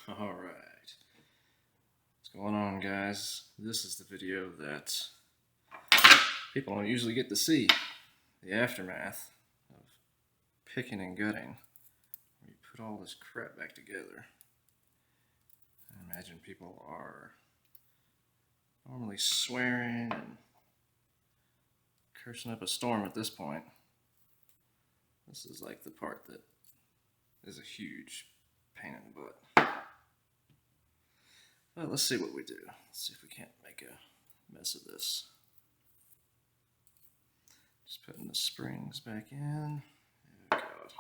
Alright, what's going on, guys? This is the video that people don't usually get to see. The aftermath of picking and gutting. Where you put all this crap back together. I imagine people are normally swearing and cursing up a storm at this point. This is like the part that is a huge pain in the butt. Well, let's see what we do. Let's see if we can't make a mess of this. Just putting the springs back in. Oh God.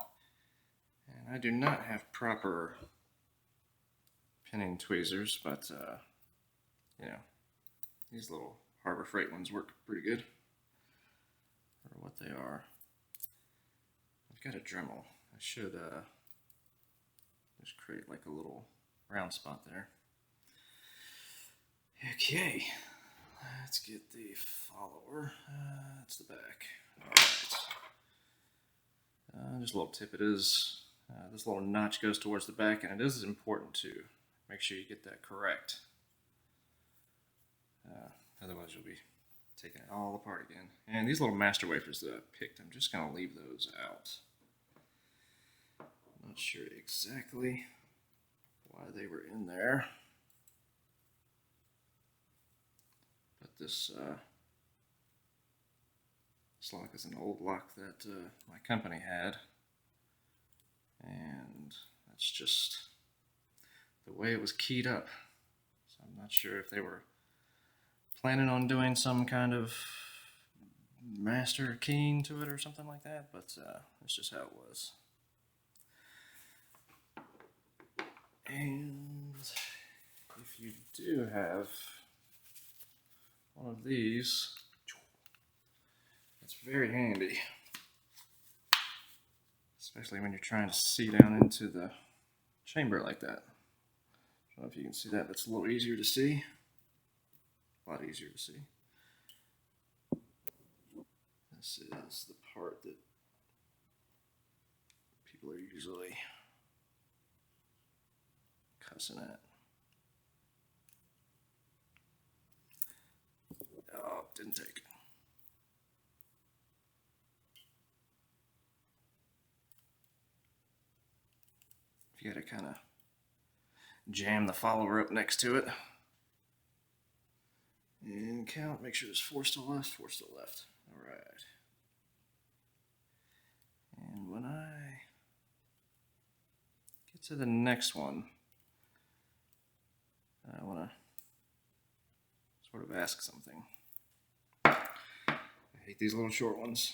And I do not have proper pinning tweezers, but you know, these little Harbor Freight ones work pretty good for what they are. I've got a Dremel. I should just create like a little round spot there. Okay, let's get the follower. That's the back. Alright. Just a little tip, it is, this little notch goes towards the back, and it is important to make sure you get that correct. Otherwise you'll be taking it all apart again. And these little master wafers that I picked, I'm just going to leave those out. I'm not sure exactly why they were in there. But this lock is an old lock that my company had, and that's just the way it was keyed up. So I'm not sure if they were planning on doing some kind of master keying to it or something like that, but that's just how it was. And if you do have one of these, it's very handy, especially when you're trying to see down into the chamber like that. I don't know if you can see that, but it's a little easier to see. A lot easier to see. This is the part that people are usually cussing at. Oh, didn't take it. You gotta kind of jam the follower up next to it and count. Make sure there's 4 still left, 4 still left. All right. And when I get to the next one, I want to sort of ask something. I hate these little short ones.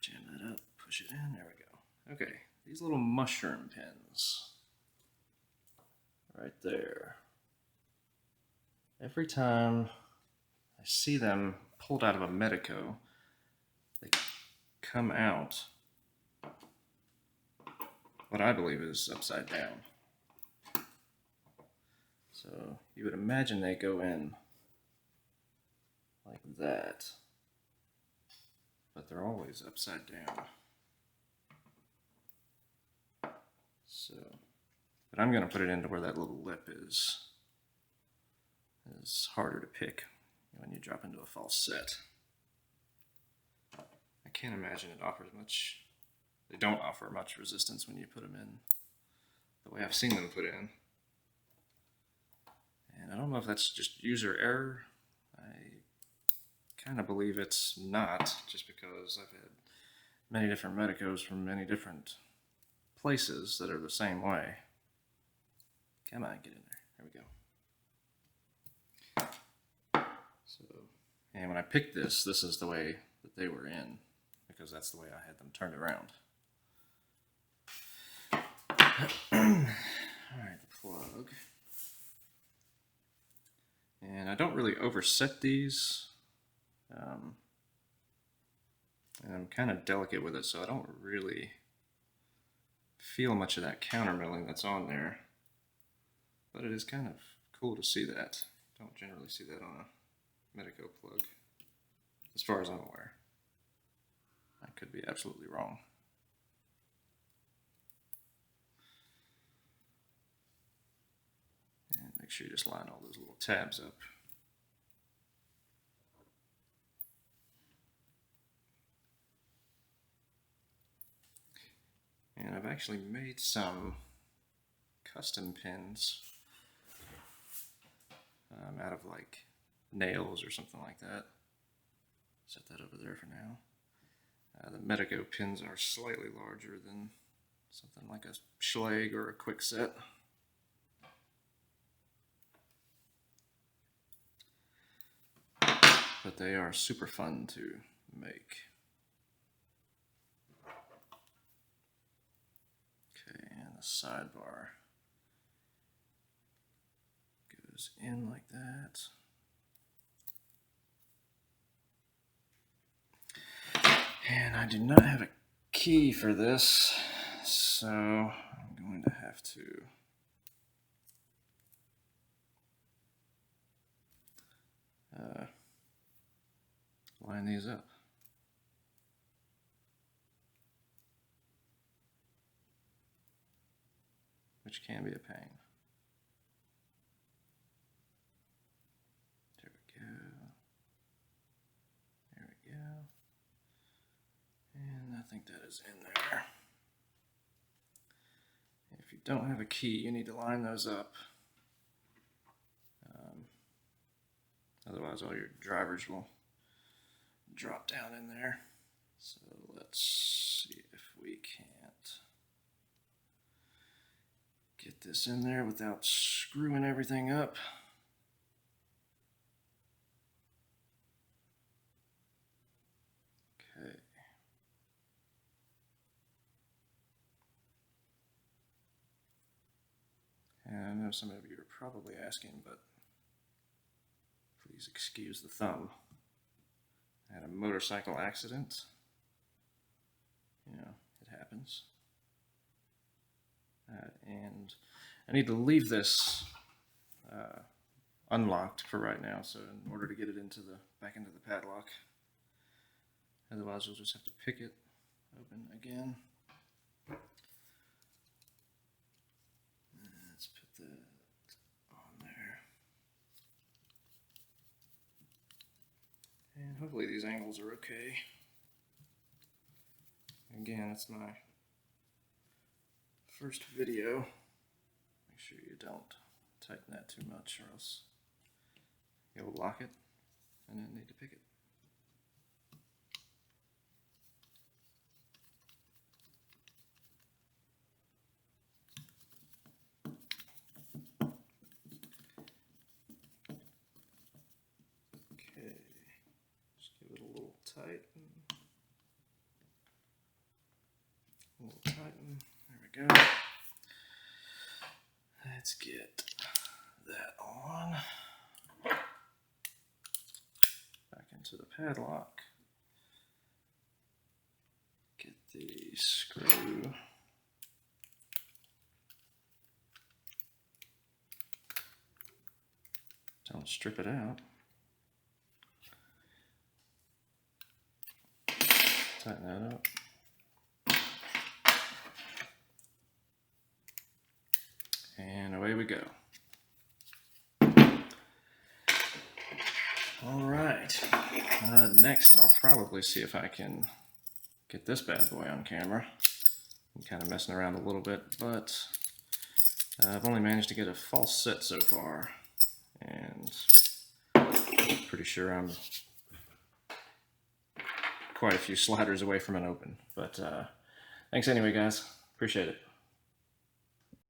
Jam that up, push it in, there we go. Okay, these little mushroom pins, right there. Every time I see them pulled out of a Medeco, they come out what I believe is upside down. So you would imagine they go in like that, but they're always upside down. So, but I'm going to put it into where that little lip is. It's harder to pick when you drop into a false set. I can't imagine it offers much. They don't offer much resistance when you put them in the way I've seen them put in. And I don't know if that's just user error. I kind of believe it's not, just because I've had many different Medecos from many different places that are the same way. Come on, get in there. There we go. So, and when I picked this is the way that they were in, because that's the way I had them turned around. Alright, the plug. And I don't really overset these. And I'm kind of delicate with it, so I don't really feel much of that counter milling that's on there. But it is kind of cool to see that. Don't generally see that on a Medeco plug, as far as I'm aware. I could be absolutely wrong. Make sure you just line all those little tabs up. And I've actually made some custom pins out of like nails or something like that. Set that over there for now. The Medeco pins are slightly larger than something like a Schlag or a Quickset. But they are super fun to make. Okay, and the sidebar goes in like that. And I do not have a key for this, so I'm going to have to line these up. Which can be a pain. There we go. There we go. And I think that is in there. If you don't have a key, you need to line those up. Otherwise, all your drivers will drop down in there. So let's see if we can't get this in there without screwing everything up. Okay. And I know some of you are probably asking, but please excuse the thumb. I had a motorcycle accident. You know, it happens. And I need to leave this unlocked for right now, so in order to get it back into the padlock. Otherwise, you'll just have to pick it open again. Let's put that on there. And hopefully these angles are okay. Again, it's my first video. Make sure you don't tighten that too much or else you'll lock it and then need to pick it. Okay, just give it a little tighten. A little tighten. There we go. Let's get that on. Back into the padlock. Get the screw. Don't strip it out. Tighten that up. And away we go. All right. Next, I'll probably see if I can get this bad boy on camera. I'm kind of messing around a little bit, but I've only managed to get a false set so far, and I'm pretty sure I'm quite a few sliders away from an open. But thanks anyway, guys. Appreciate it.